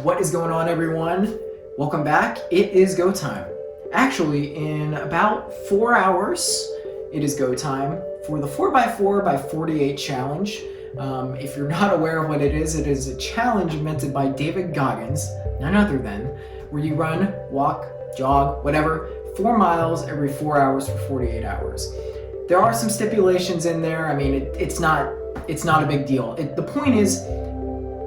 What is going on, everyone? Welcome back. It is go time. Actually, in about 4 hours, it is go time for the 4x4x48 challenge. If you're not aware of what it is a challenge invented by David Goggins, none other than, where you run, walk, jog, whatever, 4 miles every 4 hours for 48 hours. There are some stipulations in there. I mean, it's not a big deal. The point is,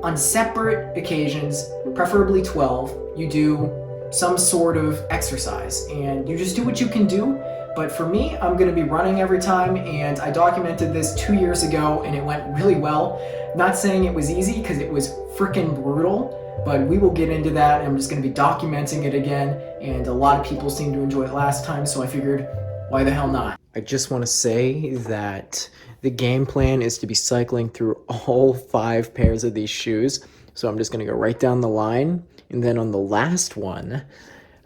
on separate occasions, preferably 12, you do some sort of exercise and you just do what you can do. But for me, I'm gonna be running every time, and I documented this 2 years ago and it went really well. Not saying it was easy, because it was freaking brutal, but we will get into that. I'm just gonna be documenting it again, and a lot of people seemed to enjoy it last time, so I figured, why the hell not? I just want to say that the game plan is to be cycling through all 5 pairs of these shoes. So I'm just going to go right down the line. And then on the last one,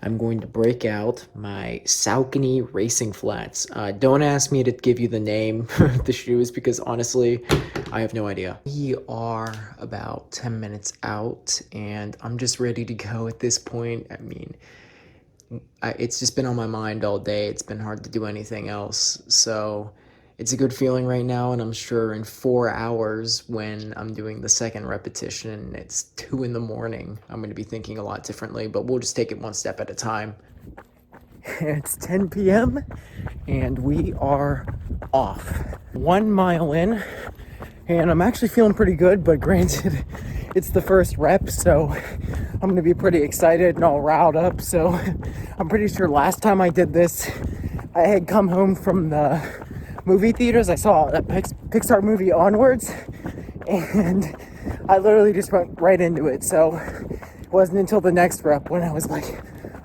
I'm going to break out my Saucony racing flats. Don't ask me to give you the name of the shoes, because honestly, I have no idea. We are about 10 minutes out and I'm just ready to go at this point. I mean, it's just been on my mind all day. It's been hard to do anything else. So it's a good feeling right now, and I'm sure in 4 hours when I'm doing the second repetition, it's 2 in the morning, I'm going to be thinking a lot differently, but we'll just take it one step at a time. It's 10 p.m. and we are off. 1 mile in, and I'm actually feeling pretty good, but granted, it's the first rep, so I'm going to be pretty excited and all riled up. So I'm pretty sure last time I did this, I had come home from the movie theaters. I saw a Pixar movie Onwards, and I literally just went right into it. So it wasn't until the next rep when I was like,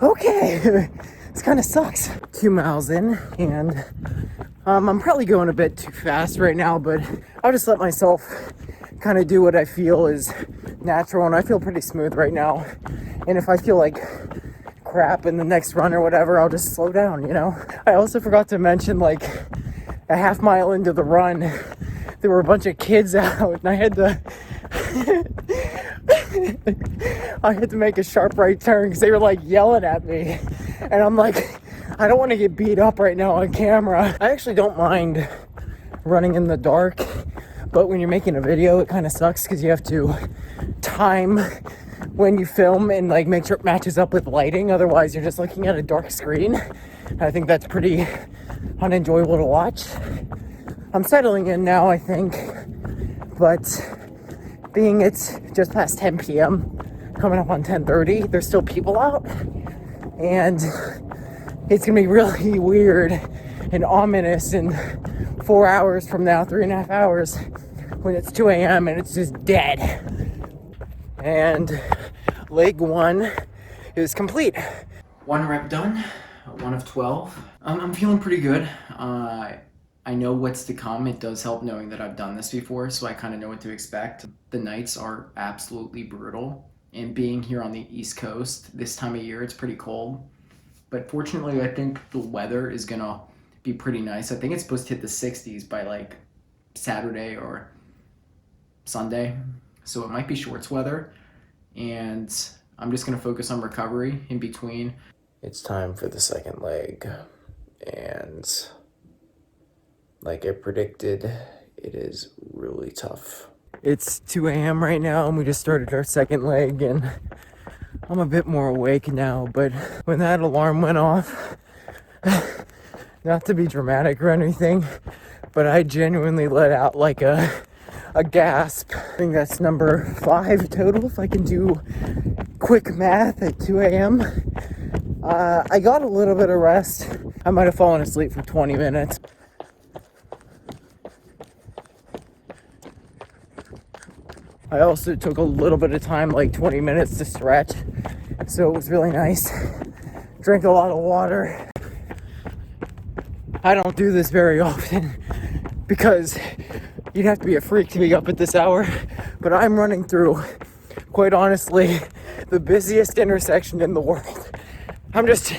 okay, this kind of sucks. 2 miles in, and I'm probably going a bit too fast right now, but I'll just let myself kind of do what I feel is natural, and I feel pretty smooth right now. And if I feel like crap in the next run or whatever, I'll just slow down, you know? I also forgot to mention, like, a half mile into the run, there were a bunch of kids out, and I had to make a sharp right turn because they were like yelling at me, and I'm like, I don't want to get beat up right now on camera. I actually don't mind running in the dark, but when you're making a video, it kind of sucks because you have to time when you film and like make sure it matches up with lighting. Otherwise, you're just looking at a dark screen. I think that's pretty unenjoyable to watch. I'm settling in now, I think, but being it's just past 10 p.m., coming up on 10:30, there's still people out, and it's gonna be really weird and ominous in 4 hours from now, 3.5 hours, when it's 2 a.m. and it's just dead. And leg 1 is complete. 1 rep done, 1 of 12. I'm feeling pretty good. I know what's to come. It does help knowing that I've done this before, so I kind of know what to expect. The nights are absolutely brutal, and being here on the East Coast this time of year, it's pretty cold. But fortunately, I think the weather is gonna be pretty nice. I think it's supposed to hit the 60s by like Saturday or Sunday, so it might be shorts weather, and I'm just gonna focus on recovery in between. It's time for the second leg, and like I predicted, it is really tough. It's 2 a.m. right now, and we just started our second leg, and I'm a bit more awake now, but when that alarm went off, not to be dramatic or anything, but I genuinely let out like a gasp. I think that's number 5 total, if I can do quick math at 2 a.m. I got a little bit of rest. I might have fallen asleep for 20 minutes. I also took a little bit of time, like 20 minutes to stretch, so it was really nice. Drank a lot of water. I don't do this very often because you'd have to be a freak to be up at this hour, but I'm running through, quite honestly, the busiest intersection in the world. I'm just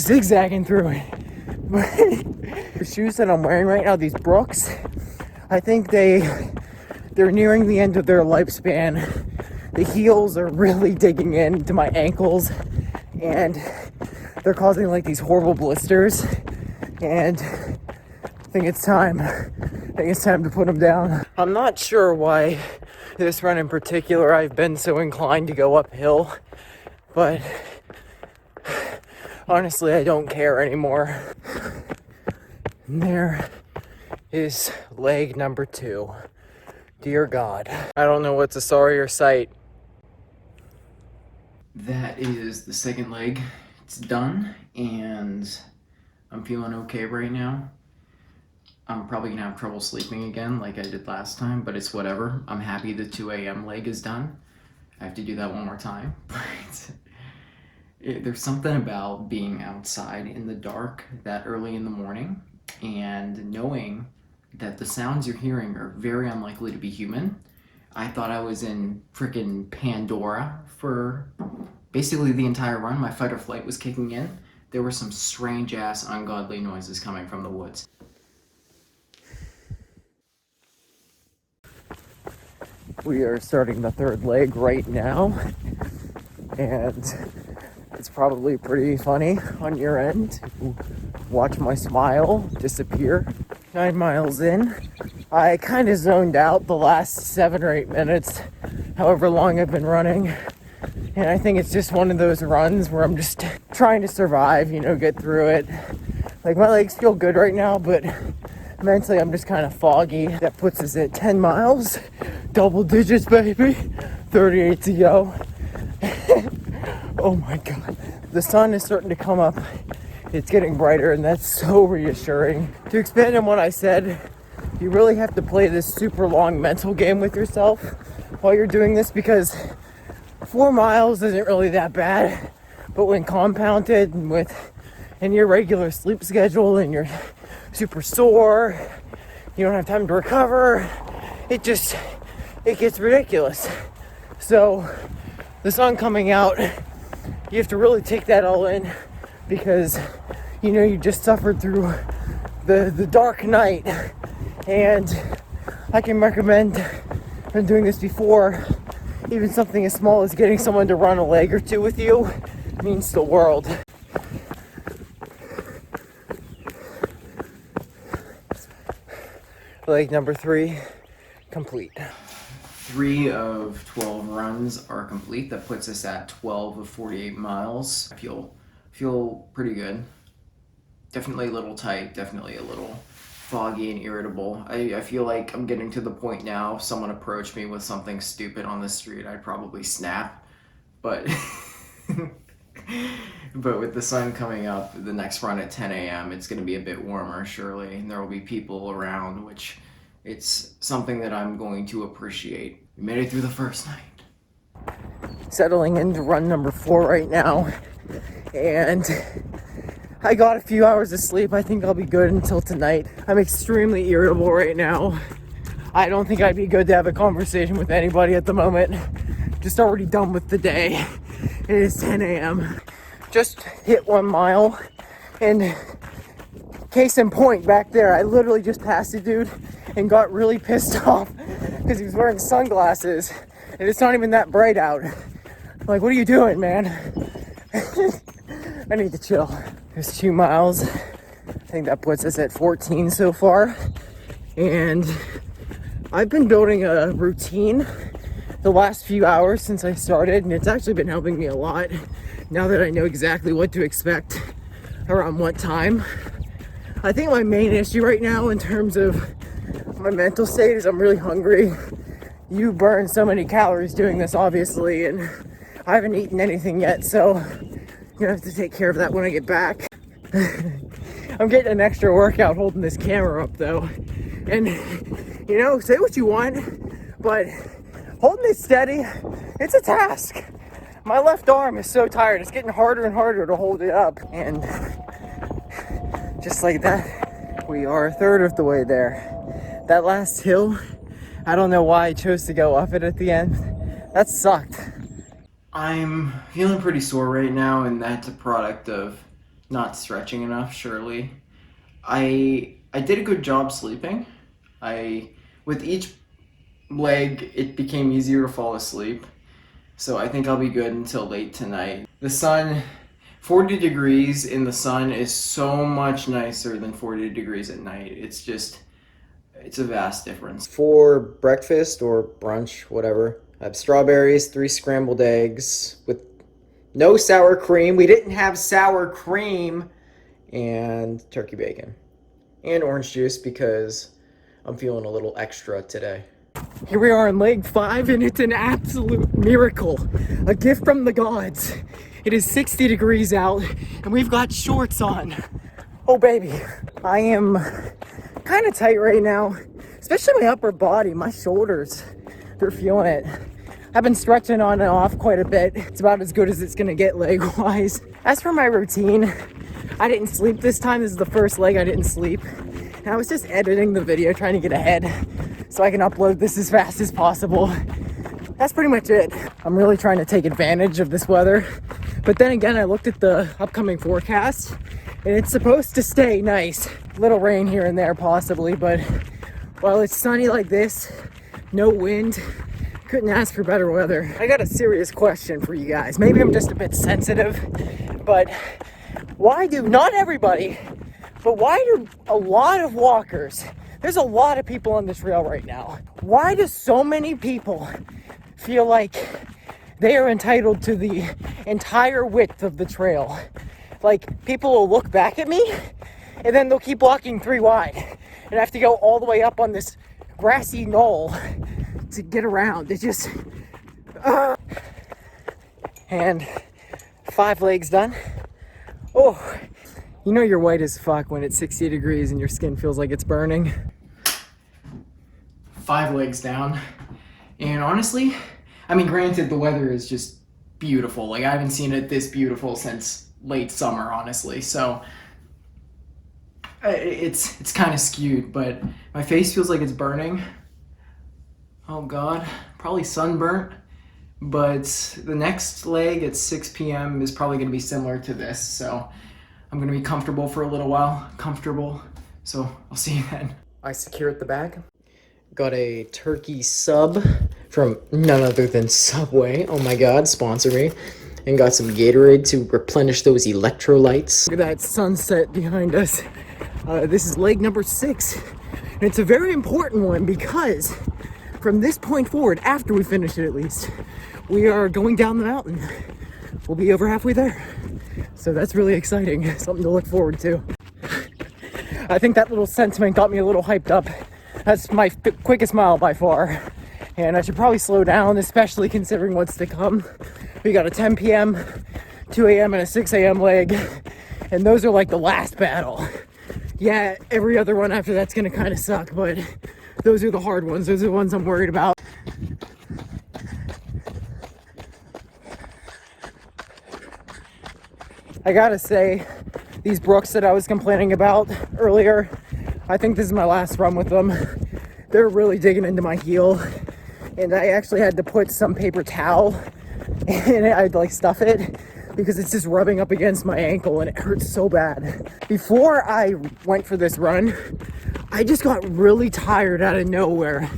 zigzagging through it. The shoes that I'm wearing right now, these Brooks, I think they're nearing the end of their lifespan. the heels are really digging into my ankles, and they're causing like these horrible blisters, and I think it's time to put them down. I'm not sure why this run in particular I've been so inclined to go uphill, but honestly I don't care anymore. And there is leg number 2. Dear God, I don't know what's a sorrier sight. That is the second leg. It's done, and I'm feeling okay right now. I'm probably gonna have trouble sleeping again like I did last time, but it's whatever. I'm happy the 2 a.m. leg is done. I have to do that one more time, but there's something about being outside in the dark that early in the morning and knowing that the sounds you're hearing are very unlikely to be human. I thought I was in frickin' Pandora for basically the entire run. My fight or flight was kicking in. There were some strange ass ungodly noises coming from the woods. We are starting the 3rd leg right now, and it's probably pretty funny on your end to watch my smile disappear. 9 miles in, I kind of zoned out the last 7 or 8 minutes, however long I've been running, and I think it's just one of those runs where I'm just trying to survive, get through it. Like, my legs feel good right now, but mentally I'm just kind of foggy. That puts us at 10 miles, double digits, baby, 38 to go. Oh my God, the sun is starting to come up. It's getting brighter, and that's so reassuring. To expand on what I said, you really have to play this super long mental game with yourself while you're doing this, because 4 miles isn't really that bad, but when compounded with an irregular sleep schedule and you're super sore, you don't have time to recover, it gets ridiculous. So the sun coming out, you have to really take that all in, because you just suffered through the dark night, and I can recommend, I've been doing this before, even something as small as getting someone to run a leg or 2 with you means the world. Leg number 3 complete. 3 of 12 runs are complete. That puts us at 12 of 48 miles. I feel pretty good. Definitely a little tight, definitely a little foggy and irritable. I feel like I'm getting to the point now, if someone approached me with something stupid on the street, I'd probably snap. But but with the sun coming up, the next run at 10 a.m., it's going to be a bit warmer, surely, and there will be people around, which it's something that I'm going to appreciate. We made it through the first night. Settling into run number 4 right now, and I got a few hours of sleep. I think I'll be good until tonight. I'm extremely irritable right now. I don't think I'd be good to have a conversation with anybody at the moment. Just already done with the day. It is 10 a.m. Just hit 1 mile, and case in point, back there, I literally just passed a dude and got really pissed off because he was wearing sunglasses and it's not even that bright out. I'm like, what are you doing, man? I need to chill. There's 2 miles. I think that puts us at 14 so far. And I've been building a routine the last few hours since I started, and it's actually been helping me a lot now that I know exactly what to expect around what time. I think my main issue right now in terms of my mental state is I'm really hungry. You burn so many calories doing this, obviously, and I haven't eaten anything yet, so I'm gonna have to take care of that when I get back. I'm getting an extra workout holding this camera up though, and say what you want, but holding it steady, it's a task. My left arm is so tired, it's getting harder and harder to hold it up, and just like that, we are a third of the way there. That last hill, I don't know why I chose to go up it at the end. That sucked. I'm feeling pretty sore right now, and that's a product of not stretching enough, surely. I did a good job sleeping. With each leg, it became easier to fall asleep. So I think I'll be good until late tonight. The sun, 40 degrees in the sun is so much nicer than 40 degrees at night. It's a vast difference. For breakfast or brunch, whatever, I have strawberries, 3 scrambled eggs with no sour cream. We didn't have sour cream, and turkey bacon and orange juice because I'm feeling a little extra today. Here we are on leg 5, and it's an absolute miracle. A gift from the gods. It is 60 degrees out, and we've got shorts on. Oh, baby. I am kind of tight right now, especially my upper body, my shoulders. They're feeling it. I've been stretching on and off quite a bit. It's about as good as it's gonna get leg-wise. As for my routine, I didn't sleep this time. This is the first leg I didn't sleep. And I was just editing the video, trying to get ahead so I can upload this as fast as possible. That's pretty much it. I'm really trying to take advantage of this weather. But then again, I looked at the upcoming forecast, and it's supposed to stay nice. Little rain here and there possibly, but while it's sunny like this, no wind, couldn't ask for better weather. I got a serious question for you guys. Maybe I'm just a bit sensitive, but why do, not everybody, but why do a lot of walkers, there's a lot of people on the trail right now. Why do so many people feel like they are entitled to the entire width of the trail? Like, people will look back at me and then they'll keep walking 3 wide. And I have to go all the way up on this grassy knoll to get around. It just, and 5 legs done. Oh, you know you're white as fuck when it's 60 degrees and your skin feels like it's burning. 5 legs down. And honestly, I mean, granted, the weather is just beautiful. Like, I haven't seen it this beautiful since late summer, honestly. So it's kind of skewed, but my face feels like it's burning. Oh God, probably sunburnt. But the next leg at 6 p.m. is probably going to be similar to this. So I'm going to be comfortable for a little while. Comfortable. So I'll see you then. I secured the bag. Got a turkey sub from none other than Subway. Oh my God, sponsor me. And got some Gatorade to replenish those electrolytes. Look at that sunset behind us. This is leg number 6. And it's a very important one because from this point forward, after we finish it at least, we are going down the mountain. We'll be over halfway there. So that's really exciting. Something to look forward to. I think that little sentiment got me a little hyped up. That's my quickest mile by far. And I should probably slow down, especially considering what's to come. We got a 10 p.m., 2 a.m., and a 6 a.m. leg. And those are like the last battle. Yeah, every other one after that's gonna kind of suck, but those are the hard ones. Those are the ones I'm worried about. I gotta say, these brooks that I was complaining about earlier, I think this is my last run with them. They're really digging into my heel, and I actually had to put some paper towel in it. I'd like stuff it because it's just rubbing up against my ankle and it hurts so bad. Before I went for this run, I just got really tired out of nowhere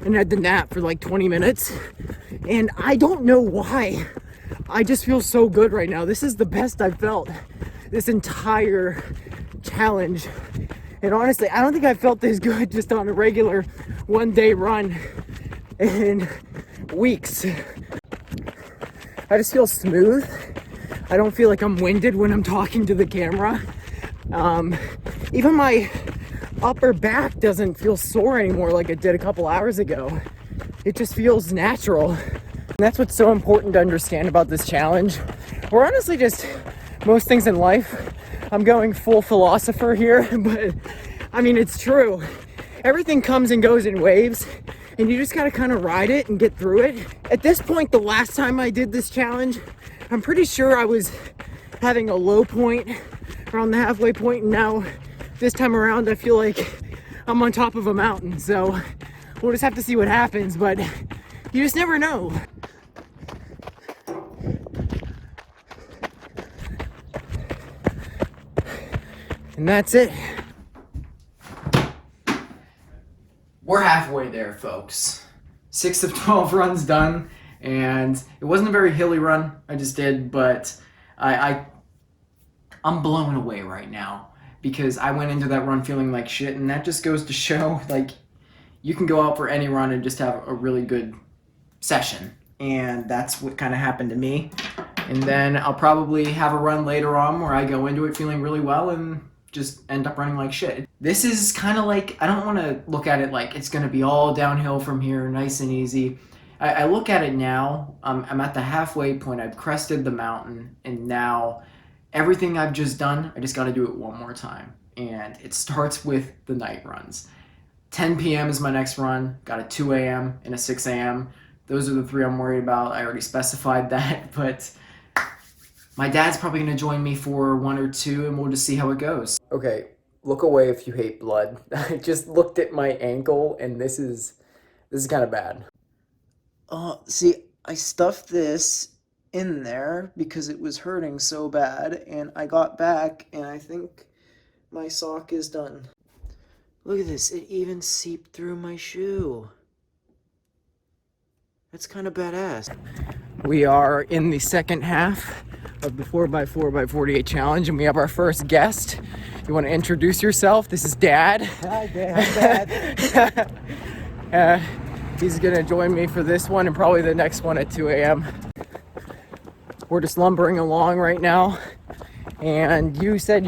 and had to nap for like 20 minutes. And I don't know why. I just feel so good right now. This is the best I've felt this entire challenge. And honestly, I don't think I felt this good just on a regular 1-day run in weeks. I just feel smooth. I don't feel like I'm winded when I'm talking to the camera. Even my upper back doesn't feel sore anymore like it did a couple hours ago. It just feels natural. And that's what's so important to understand about this challenge. Or honestly, just most things in life. I'm going full philosopher here, but I mean, it's true. Everything comes and goes in waves, and you just gotta kind of ride it and get through it. At this point, the last time I did this challenge, I'm pretty sure I was having a low point around the halfway point, and now this time around I feel like I'm on top of a mountain. So we'll just have to see what happens, but you just never know. And that's it. We're halfway there, folks. 6 of 12 runs done, And it wasn't a very hilly run I just did, but I'm blown away right now because I went into that run feeling like shit, and that just goes to show, like, you can go out for any run and just have a really good session. And that's what kind of happened to me. And then I'll probably have a run later on where I go into it feeling really well and just end up running like shit. This is kind of like, I don't want to look at it like it's going to be all downhill from here, nice and easy. I look at it now, I'm at the halfway point, I've crested the mountain, and now everything I've just done, I just got to do it one more time. And it starts with the night runs. 10 p.m. is my next run, got a 2 a.m. and a 6 a.m. Those are the three I'm worried about. I already specified that, but my dad's probably going to join me for one or two, and we'll just see how it goes. Okay, look away if you hate blood. I just looked at my ankle, and this is kind of bad. See, I stuffed this in there because it was hurting so bad, and I got back, and I think my sock is done. Look at this, it even seeped through my shoe. That's kind of badass. We are in the second half of the 4x4x48 challenge, and we have our first guest. You want to introduce yourself? This is Dad. Hi, Dad. He's gonna join me for this one and probably the next one at 2 a.m. We're just lumbering along right now. And you said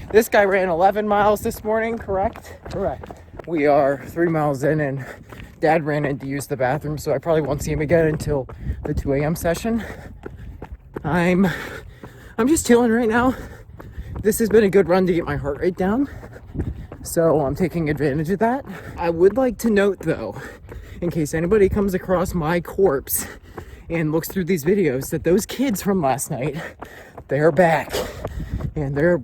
this guy ran 11 miles this morning, correct? Correct. We are 3 miles in, and Dad ran in to use the bathroom, so I probably won't see him again until the 2 a.m. session. I'm just chilling right now. This has been a good run to get my heart rate down, so I'm taking advantage of that. I would like to note, though, in case anybody comes across my corpse and looks through these videos, that those kids from last night, they're back, and they're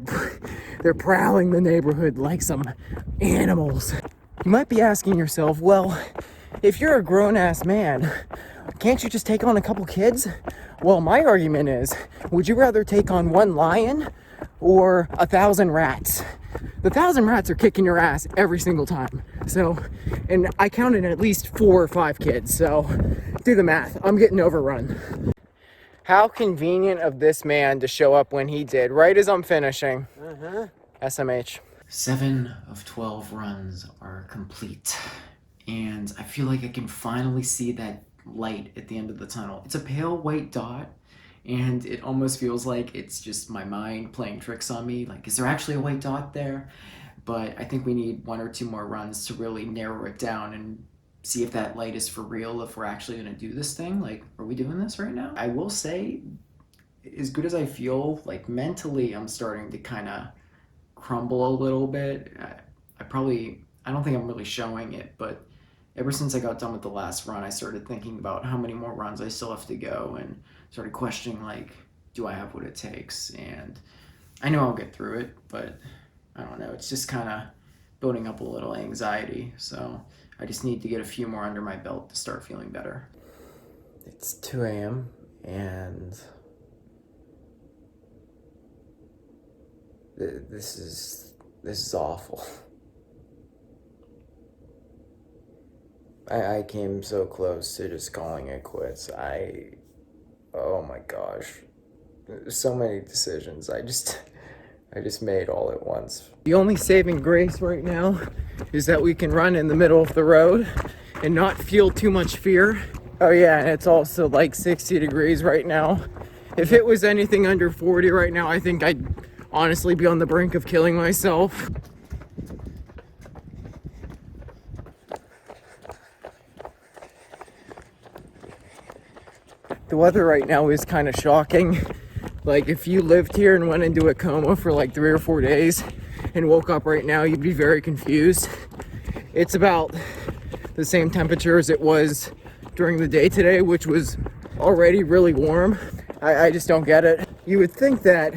prowling the neighborhood like some animals. You might be asking yourself, well, if you're a grown-ass man, can't you just take on a couple kids? Well, my argument is, would you rather take on one lion or 1,000 rats? The 1,000 rats are kicking your ass every single time. So, and I counted at least 4 or 5 kids, so do the math. I'm getting overrun. How convenient of this man to show up when he did, right as I'm finishing. SMH. 7 of 12 runs are complete, and I feel like I can finally see that light at the end of the tunnel. It's a pale white dot, and it almost feels like it's just my mind playing tricks on me. Like, is there actually a white dot there? But I think we need 1 or 2 more runs to really narrow it down and see if that light is for real, if we're actually going to do this thing. Like, are we doing this right now? I will say, as good as I feel, like, mentally I'm starting to kind of crumble a little bit. I don't think I'm really showing it, but ever since I got done with the last run, I started thinking about how many more runs I still have to go, and started questioning, like, do I have what it takes? And I know I'll get through it, but I don't know, it's just kind of building up a little anxiety, so I just need to get a few more under my belt to start feeling better. It's 2 a.m. and this is awful. I came so close to just calling it quits. Oh my gosh, so many decisions I just made all at once. The only saving grace right now is that we can run in the middle of the road and not feel too much fear. Oh yeah, and it's also like 60 degrees right now. If it was anything under 40 right now, I think I'd honestly be on the brink of killing myself. The weather right now is kind of shocking. Like, if you lived here and went into a coma for like 3 or 4 days and woke up right now, you'd be very confused. It's about the same temperature as it was during the day today, which was already really warm. I just don't get it. You would think that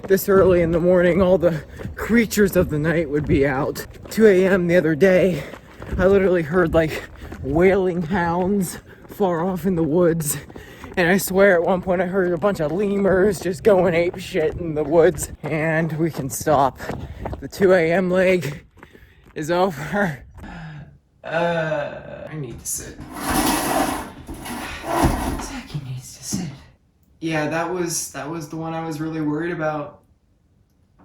this early in the morning, all the creatures of the night would be out. 2 a.m. the other day, I literally heard like wailing hounds far off in the woods. And I swear at one point I heard a bunch of lemurs just going ape shit in the woods. And we can stop. The 2 a.m. leg is over. I need to sit. Zachy needs to sit. Yeah, that was the one I was really worried about,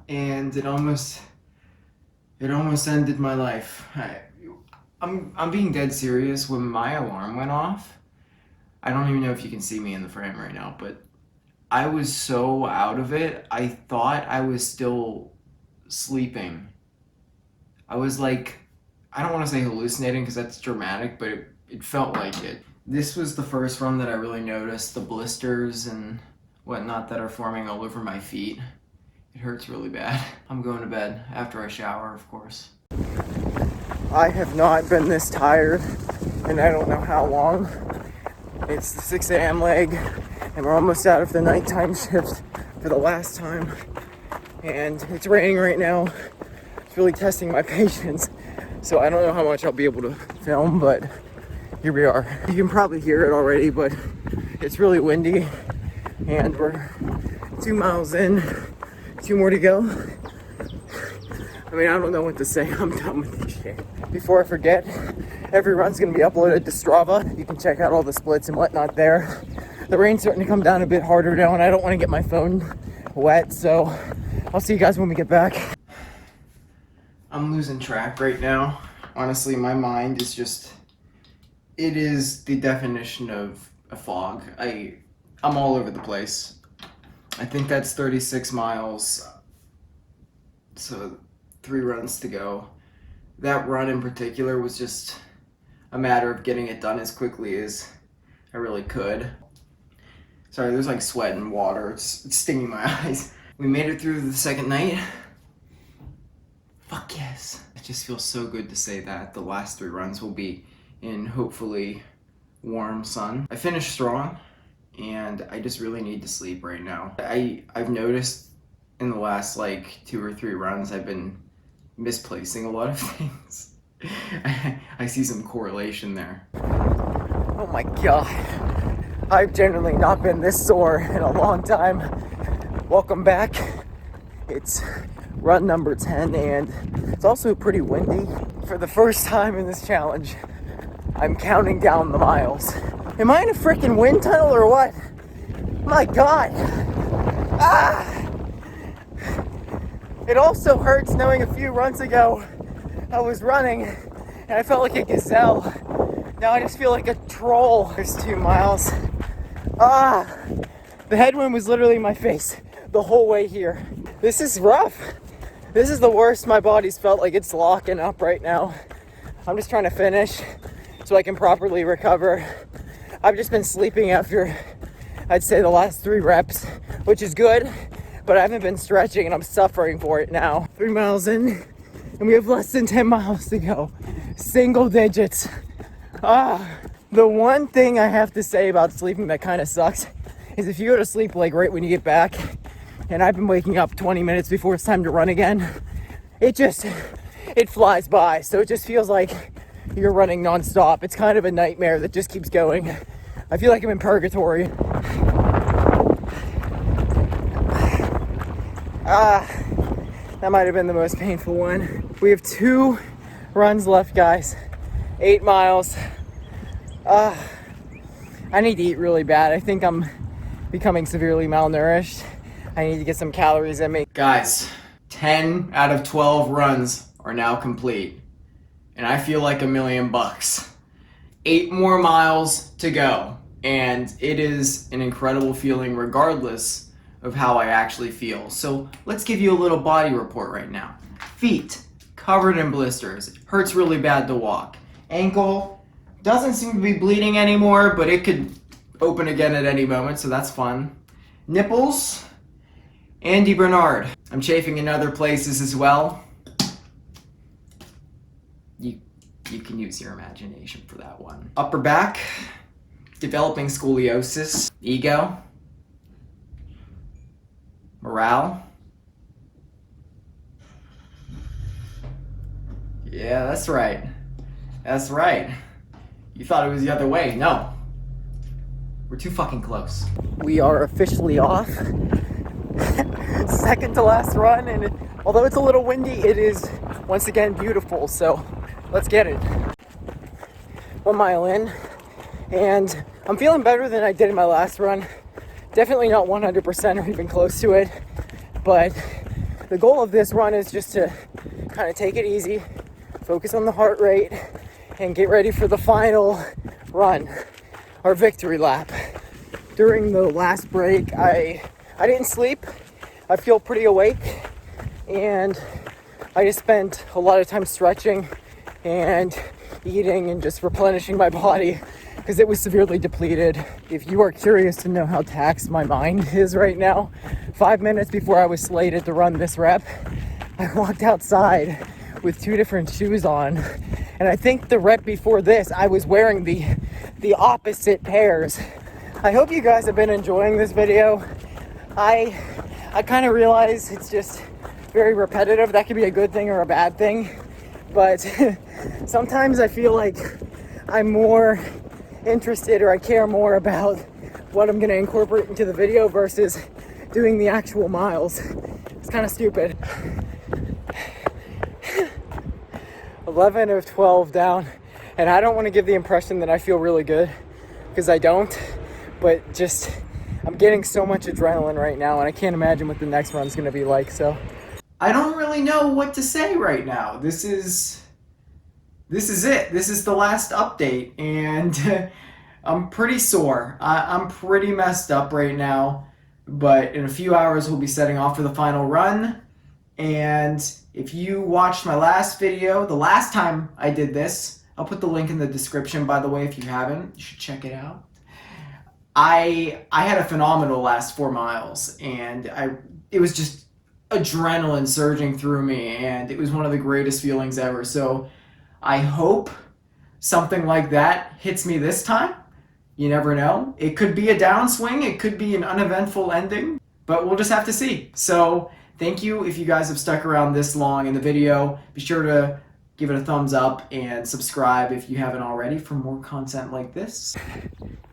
and it almost ended my life. I'm being dead serious. When my alarm went off, I don't even know if you can see me in the frame right now, but I was so out of it. I thought I was still sleeping. I was like, I don't want to say hallucinating because that's dramatic, but it felt like it. This was the first run that I really noticed the blisters and whatnot that are forming all over my feet. It hurts really bad. I'm going to bed after I shower, of course. I have not been this tired and I don't know how long. It's the 6 a.m. leg and we're almost out of the nighttime shift for the last time. And it's raining right now. It's really testing my patience. So I don't know how much I'll be able to film, but here we are. You can probably hear it already, but it's really windy and we're 2 miles in, 2 more to go. I mean, I don't know what to say. I'm done with this shit. Before I forget, every run's gonna be uploaded to Strava. You can check out all the splits and whatnot there. The rain's starting to come down a bit harder now and I don't want to get my phone wet, so I'll see you guys when we get back. I'm losing track right now. Honestly, my mind is just, it is the definition of a fog. I'm all over the place. I think that's 36 miles. So 3 runs to go. That run in particular was just a matter of getting it done as quickly as I really could. Sorry, there's like sweat and water. It's stinging my eyes. We made it through the second night. Fuck yes. It just feels so good to say that. The last 3 runs will be in hopefully warm sun. I finished strong and I just really need to sleep right now. I've noticed in the last like 2 or 3 runs I've been misplacing a lot of things. I see some correlation there. Oh my god. I've generally not been this sore in a long time. Welcome back. It's run number 10 and it's also pretty windy. For the first time in this challenge, I'm counting down the miles. Am I in a freaking wind tunnel or what? My god. Ah! It also hurts knowing a few runs ago I was running and I felt like a gazelle. Now I just feel like a troll. There's 2 miles. Ah! The headwind was literally in my face the whole way here. This is rough. This is the worst my body's felt like it's locking up right now. I'm just trying to finish so I can properly recover. I've just been sleeping after, I'd say, the last 3 reps, which is good, but I haven't been stretching and I'm suffering for it now. 3 miles in and we have less than 10 miles to go. Single digits. The one thing I have to say about sleeping that kind of sucks is if you go to sleep like right when you get back, and I've been waking up 20 minutes before it's time to run again, it flies by. So it just feels like you're running nonstop. It's kind of a nightmare that just keeps going. I feel like I'm in purgatory. That might have been the most painful one. We have 2 runs left, guys. 8 miles. I need to eat really bad. I think I'm becoming severely malnourished. I need to get some calories in me. Guys, 10 out of 12 runs are now complete. And I feel like $1,000,000. 8 more miles to go. And it is an incredible feeling regardless of how I actually feel. So let's give you a little body report right now. Feet, covered in blisters. It hurts really bad to walk. Ankle, doesn't seem to be bleeding anymore, but it could open again at any moment, so that's fun. Nipples, Andy Bernard. I'm chafing in other places as well. You can use your imagination for that one. Upper back, developing scoliosis. Ego, morale. Yeah, that's right. That's right. You thought it was the other way. No. We're too fucking close. We are officially off. Second to last run, and although it's a little windy, it is once again beautiful, so let's get it. 1 mile in, and I'm feeling better than I did in my last run. Definitely not 100% or even close to it, but the goal of this run is just to kind of take it easy, focus on the heart rate, and get ready for the final run, our victory lap. During the last break, I didn't sleep. I feel pretty awake, and I just spent a lot of time stretching and eating and just replenishing my body because it was severely depleted. If you are curious to know how taxed my mind is right now, 5 minutes before I was slated to run this rep, I walked outside with 2 different shoes on, and I think the rep before this I was wearing the opposite pairs. I hope you guys have been enjoying this video. I kind of realize it's just very repetitive. That could be a good thing or a bad thing, but sometimes I feel like I'm more interested, or I care more about what I'm going to incorporate into the video versus doing the actual miles. It's kind of stupid. 11 of 12 down, and I don't want to give the impression that I feel really good, because I don't, but just I'm getting so much adrenaline right now, and I can't imagine what the next run's going to be like. So I don't really know what to say right now. This is it. This is the last update, and I'm pretty sore. I'm pretty messed up right now, but in a few hours we'll be setting off for the final run. And if you watched my last video, the last time I did this, I'll put the link in the description, by the way. If you haven't, you should check it out. I had a phenomenal last 4 miles, and it was just adrenaline surging through me, and it was one of the greatest feelings ever. So I hope something like that hits me this time. You never know. It could be a downswing. It could be an uneventful ending, but we'll just have to see. So thank you if you guys have stuck around this long in the video. Be sure to give it a thumbs up and subscribe if you haven't already for more content like this.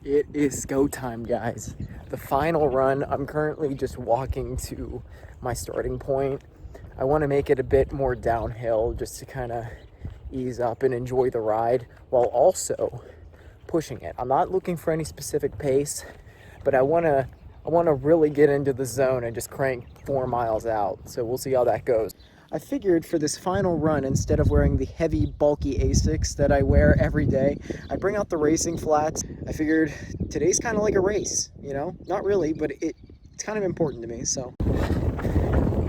it is go time, guys. The final run. I'm currently just walking to my starting point. I want to make it a bit more downhill just to kind of ease up and enjoy the ride while also pushing it. I'm not looking for any specific pace, but I want to really get into the zone and just crank 4 miles out. So we'll see how that goes. I figured for this final run, instead of wearing the heavy, bulky Asics that I wear every day, I'd bring out the racing flats. I figured today's kind of like a race, you know? Not really, but it's kind of important to me, so.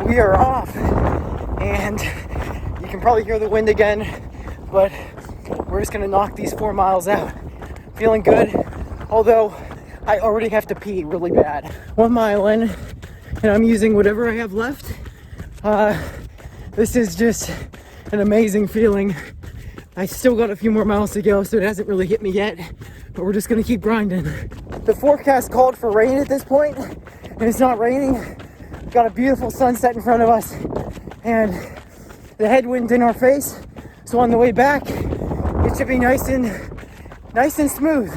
We are off, and you can probably hear the wind again, but we're just gonna knock these 4 miles out. Feeling good, although I already have to pee really bad. 1 mile in, and I'm using whatever I have left. This is just an amazing feeling. I still got a few more miles to go, so it hasn't really hit me yet, but we're just gonna keep grinding. The forecast called for rain at this point, and it's not raining. We've got a beautiful sunset in front of us, and the headwind in our face. So on the way back, it should be nice and smooth.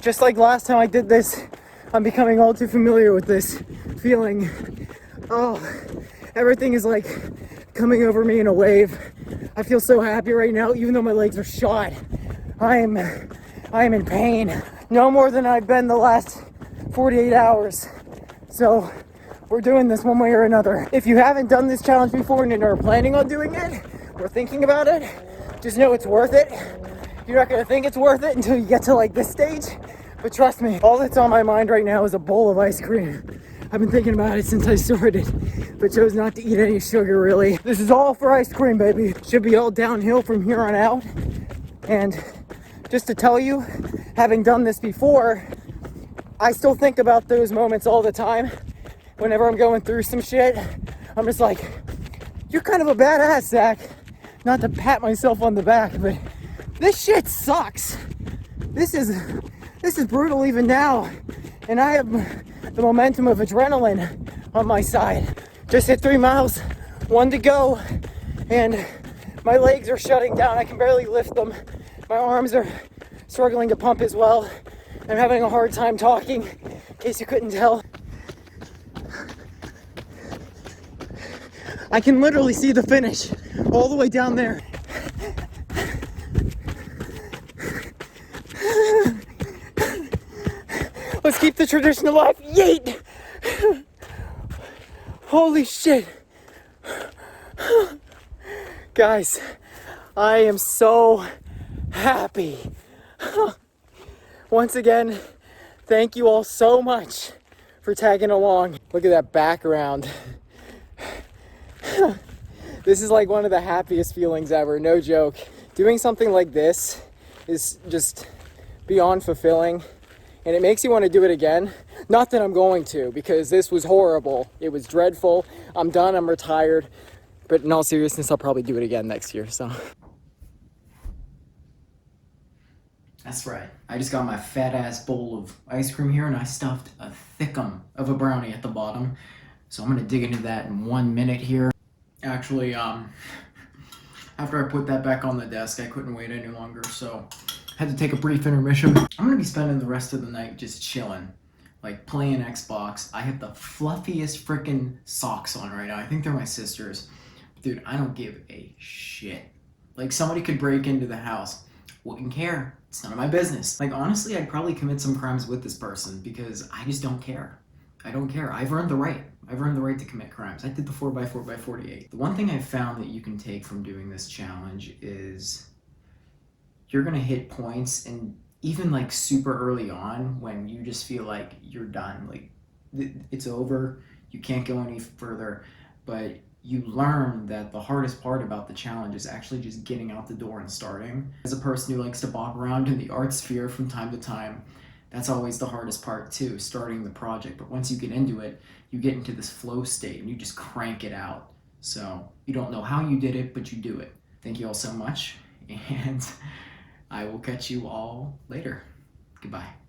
Just like last time I did this, I'm becoming all too familiar with this feeling. Oh, everything is like coming over me in a wave. I feel so happy right now, even though my legs are shot. I am in pain. No more than I've been the last 48 hours. So we're doing this one way or another. If you haven't done this challenge before and are planning on doing it, or thinking about it, just know it's worth it. You're not gonna think it's worth it until you get to like this stage, but trust me, all that's on my mind right now is a bowl of ice cream. I've been thinking about it since I started, but chose not to eat any sugar really. This is all for ice cream, baby. Should be all downhill from here on out. And just to tell you, having done this before, I still think about those moments all the time. Whenever I'm going through some shit, I'm just like, you're kind of a badass, Zach. Not to pat myself on the back, but this shit sucks. This is brutal even now. And I have the momentum of adrenaline on my side. Just hit 3 miles, 1 to go, and my legs are shutting down. I can barely lift them. My arms are struggling to pump as well. I'm having a hard time talking, in case you couldn't tell. I can literally see the finish all the way down there. Let's keep the tradition alive. Yeet! Holy shit. Guys, I am so happy. Once again, thank you all so much for tagging along. Look at that background. This is like one of the happiest feelings ever, no joke. Doing something like this is just beyond fulfilling, and it makes you want to do it again. Not that I'm going to, because this was horrible. It was dreadful. I'm done, I'm retired. But in all seriousness, I'll probably do it again next year, so. That's right. I just got my fat ass bowl of ice cream here and I stuffed a thickum of a brownie at the bottom. So I'm gonna dig into that in 1 minute here. Actually, after I put that back on the desk, I couldn't wait any longer, so I had to take a brief intermission. I'm gonna be spending the rest of the night just chilling, like playing Xbox. I have the fluffiest freaking socks on right now. I think they're my sister's. Dude, I don't give a shit. Like, somebody could break into the house. Wouldn't care. It's none of my business. Like, honestly, I'd probably commit some crimes with this person because I just don't care. I don't care. I've earned the right. I've earned the right to commit crimes. I did the 4x4x48. The one thing I've found that you can take from doing this challenge is you're gonna hit points, and even like super early on when you just feel like you're done, like it's over, you can't go any further, but you learn that the hardest part about the challenge is actually just getting out the door and starting. As a person who likes to bop around in the art sphere from time to time, that's always the hardest part too, starting the project. But once you get into it, you get into this flow state and you just crank it out. So you don't know how you did it, but you do it. Thank you all so much, and I will catch you all later. Goodbye.